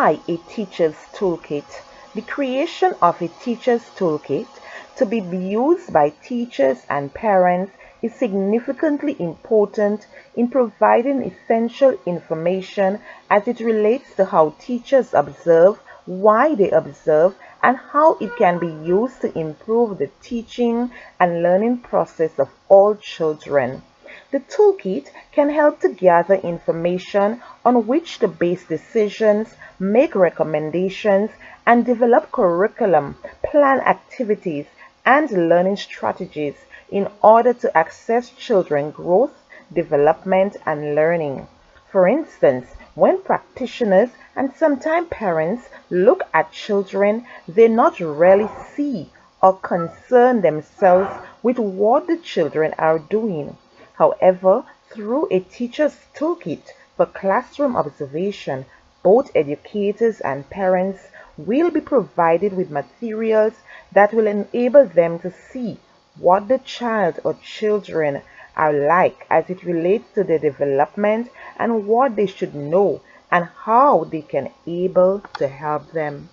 Why a teacher's toolkit? The creation of a teacher's toolkit to be used by teachers and parents is significantly important in providing essential information as it relates to how teachers observe, why they observe, and how it can be used to improve the teaching and learning process of all children. The toolkit can help to gather information on which to base decisions, make recommendations, and develop curriculum, plan activities, and learning strategies in order to assess children's growth, development, and learning. For instance, when practitioners and sometimes parents look at children, they not really see or concern themselves with what the children are doing. However, through a teacher's toolkit for classroom observation, both educators and parents will be provided with materials that will enable them to see what the child or children are like as it relates to their development and what they should know and how they can able to help them.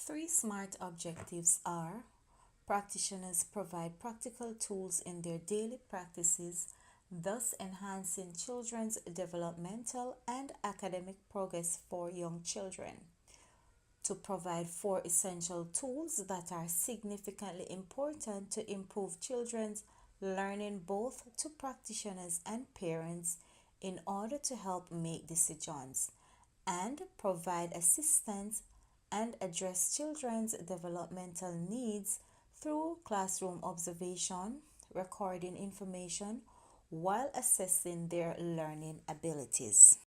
Three SMART objectives are: practitioners provide practical tools in their daily practices, thus enhancing children's developmental and academic progress for young children. To provide four essential tools that are significantly important to improve children's learning both to practitioners and parents in order to help make decisions and provide assistance and address children's developmental needs through classroom observation, recording information while assessing their learning abilities.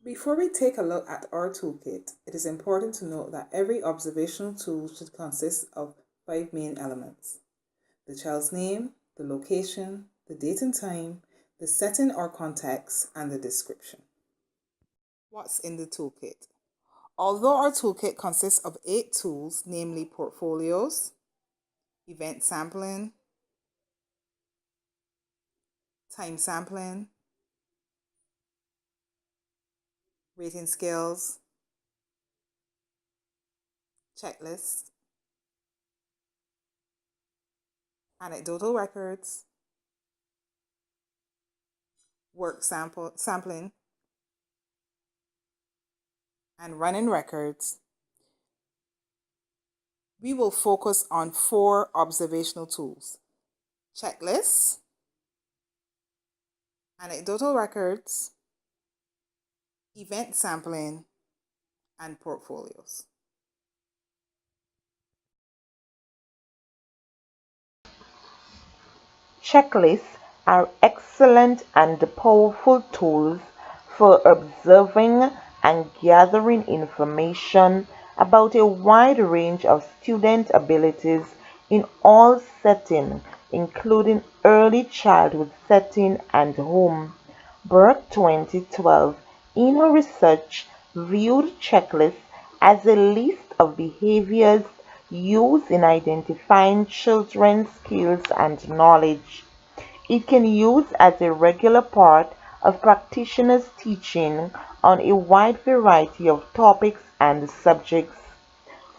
Before we take a look at our toolkit, it is important to note that every observational tool should consist of five main elements: the child's name, the location, the date and time, the setting or context, and the description. What's in the toolkit? Although our toolkit consists of 8 tools, namely portfolios, event sampling, time sampling, rating scales, checklists, anecdotal records, sampling, and running records, we will focus on 4 observational tools: checklists, anecdotal records, event sampling, and portfolios. Checklists are excellent and powerful tools for observing and gathering information about a wide range of student abilities in all settings, including early childhood setting and home. Burke 2012, in her research, viewed checklists as a list of behaviors used in identifying children's skills and knowledge. It can use as a regular part of practitioners' teaching on a wide variety of topics and subjects.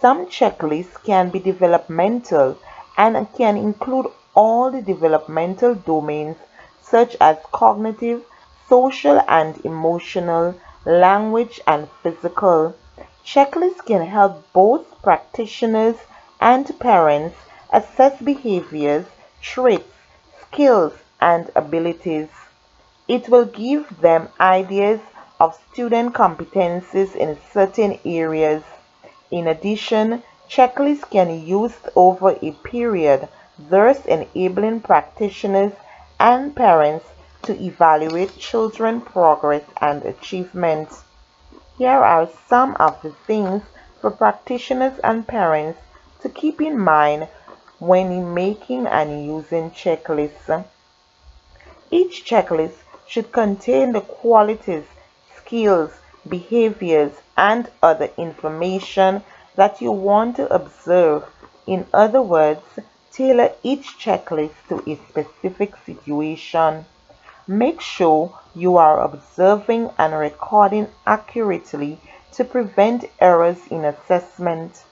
Some checklists can be developmental and can include all the developmental domains such as cognitive, social and emotional, language and physical. Checklists can help both practitioners and parents assess behaviors, traits, skills, and abilities. It will give them ideas of student competencies in certain areas. In addition, checklists can be used over a period, thus enabling practitioners and parents to evaluate children's progress and achievements. Here are some of the things for practitioners and parents to keep in mind when making and using checklists. Each checklist should contain the qualities, skills, behaviors, and other information that you want to observe In other words, tailor each checklist to a specific situation. Make sure you are observing and recording accurately to prevent errors in assessment.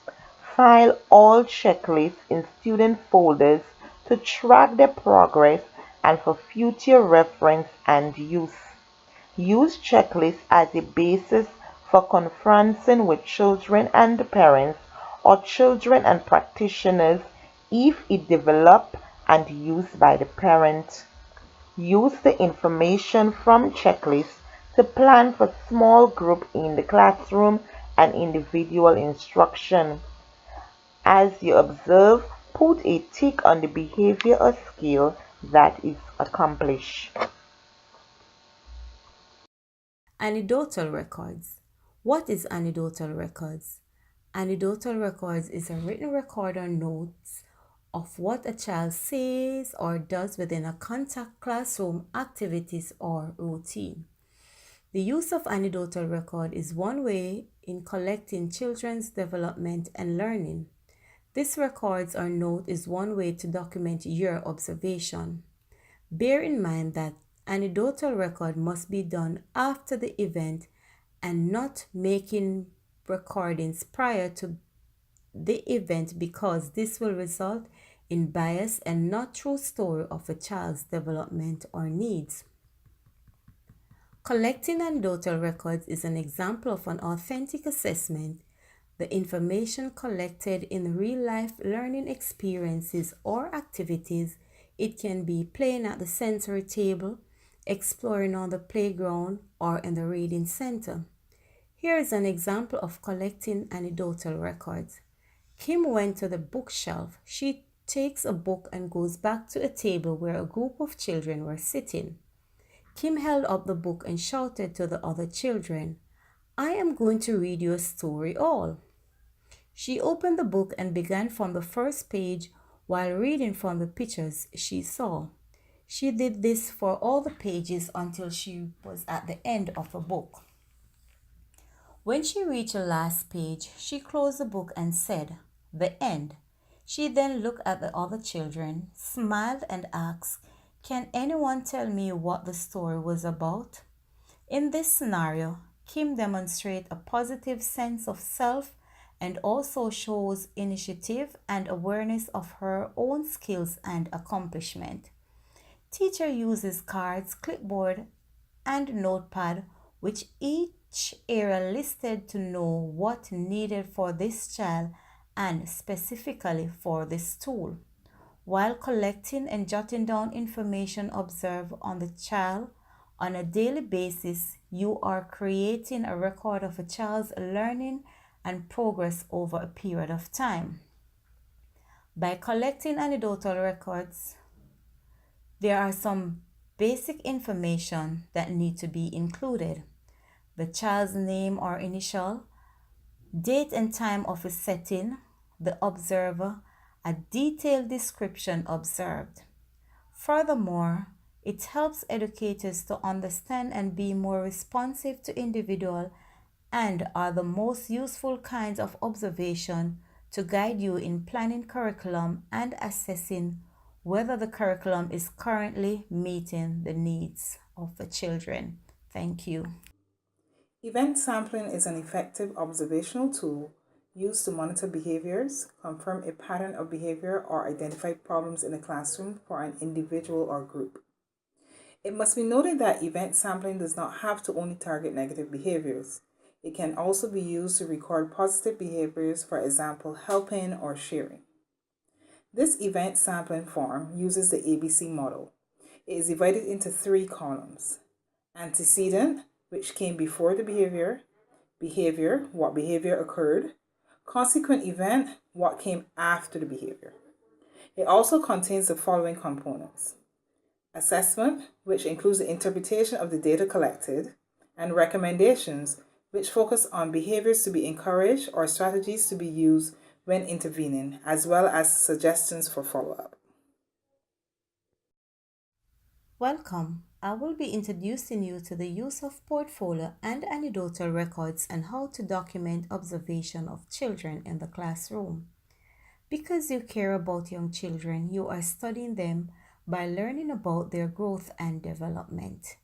File all checklists in student folders to track their progress and for future reference and use. Use checklists as a basis for conferencing with children and parents or children and practitioners if it developed and used by the parent. Use the information from checklists to plan for small group in the classroom and individual instruction. As you observe, put a tick on the behavior or skill that is accomplished. Anecdotal records. What is anecdotal records? Anecdotal records is a written record or notes of what a child says or does within a contact classroom activities or routine. The use of anecdotal record is one way in collecting children's development and learning. This records or note is one way to document your observation. Bear in mind that anecdotal record must be done after the event and not making recordings prior to the event because this will result in bias and not true story of a child's development or needs. Collecting anecdotal records is an example of an authentic assessment. The information collected in real-life learning experiences or activities. It can be playing at the sensory table, exploring on the playground, or in the reading center. Here is an example of collecting anecdotal records. Kim went to the bookshelf. She takes a book and goes back to a table where a group of children were sitting. Kim held up the book and shouted to the other children, "I am going to read you a story all." She opened the book and began from the first page while reading from the pictures she saw. She did this for all the pages until she was at the end of the book. When she reached the last page, she closed the book and said, "The end." She then looked at the other children, smiled and asked, "Can anyone tell me what the story was about?" In this scenario, Kim demonstrates a positive sense of self and also shows initiative and awareness of her own skills and accomplishment. Teacher uses cards, clipboard, and notepad, which each area listed to know what needed for this child and specifically for this tool. While collecting and jotting down information observed on the child on a daily basis, you are creating a record of a child's learning and progress over a period of time. By collecting anecdotal records, there are some basic information that need to be included. The child's name or initial, date and time of a setting, the observer, a detailed description observed. Furthermore, it helps educators to understand and be more responsive to individual and are the most useful kinds of observation to guide you in planning curriculum and assessing whether the curriculum is currently meeting the needs of the children. Thank you. Event sampling is an effective observational tool used to monitor behaviors, confirm a pattern of behavior, or identify problems in a classroom for an individual or group. It must be noted that event sampling does not have to only target negative behaviors. It can also be used to record positive behaviors, for example, helping or sharing. This event sampling form uses the ABC model. It is divided into 3 columns: antecedent, which came before the behavior, what behavior occurred, consequent event, what came after the behavior. It also contains the following components: assessment, which includes the interpretation of the data collected, and recommendations, which focus on behaviors to be encouraged or strategies to be used when intervening, as well as suggestions for follow-up. Welcome. I will be introducing you to the use of portfolio and anecdotal records and how to document observation of children in the classroom. Because you care about young children, you are studying them by learning about their growth and development.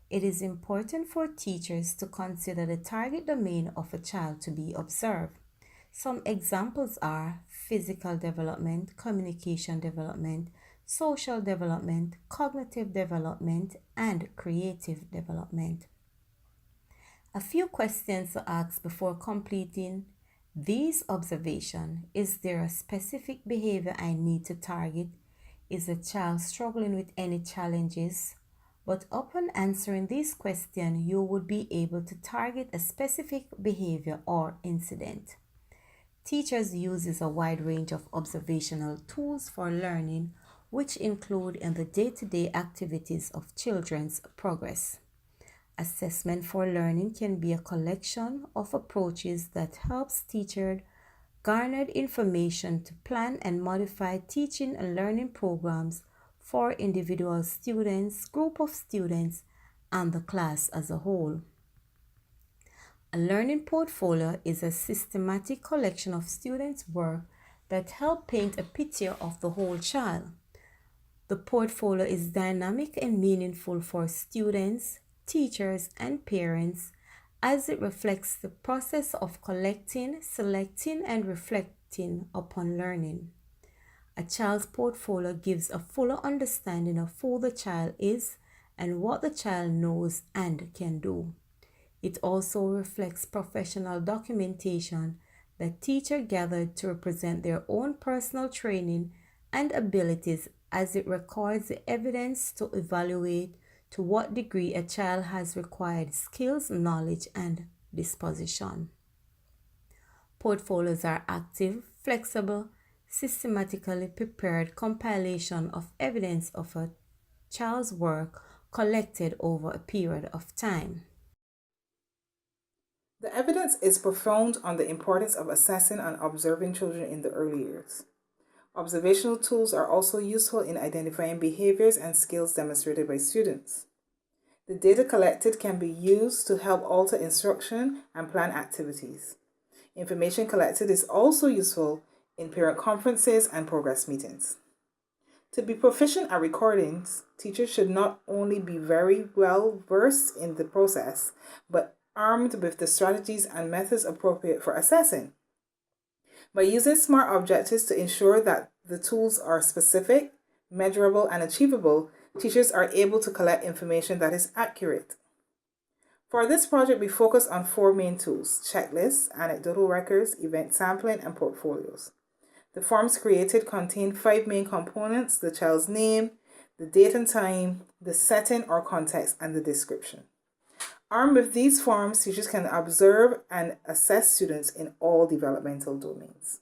It is important for teachers to consider the target domain of a child to be observed. Some examples are physical development, communication development, social development, cognitive development, and creative development. A few questions to ask before completing these observations. Is there a specific behavior I need to target? Is the child struggling with any challenges? But upon answering this question, you would be able to target a specific behavior or incident. Teachers uses a wide range of observational tools for learning, which include in the day-to-day activities of children's progress. Assessment for learning can be a collection of approaches that helps teachers garner information to plan and modify teaching and learning programs for individual students, group of students, and the class as a whole. A learning portfolio is a systematic collection of students' work that help paint a picture of the whole child. The portfolio is dynamic and meaningful for students, teachers, and parents as it reflects the process of collecting, selecting, and reflecting upon learning. A child's portfolio gives a fuller understanding of who the child is and what the child knows and can do. It also reflects professional documentation that teachers gathered to represent their own personal training and abilities, as it records the evidence to evaluate to what degree a child has required skills, knowledge, and disposition. Portfolios are active, flexible, systematically prepared compilation of evidence of a child's work collected over a period of time. The evidence is profound on the importance of assessing and observing children in the early years. Observational tools are also useful in identifying behaviors and skills demonstrated by students. The data collected can be used to help alter instruction and plan activities. Information collected is also useful in parent conferences and progress meetings. To be proficient at recordings, teachers should not only be very well versed in the process, but armed with the strategies and methods appropriate for assessing. By using SMART objectives to ensure that the tools are specific, measurable, and achievable, teachers are able to collect information that is accurate. For this project, we focus on 4 main tools: checklists, anecdotal records, event sampling, and portfolios. The forms created contain 5 main components: the child's name, the date and time, the setting or context, and the description. Armed with these forms, teachers can observe and assess students in all developmental domains.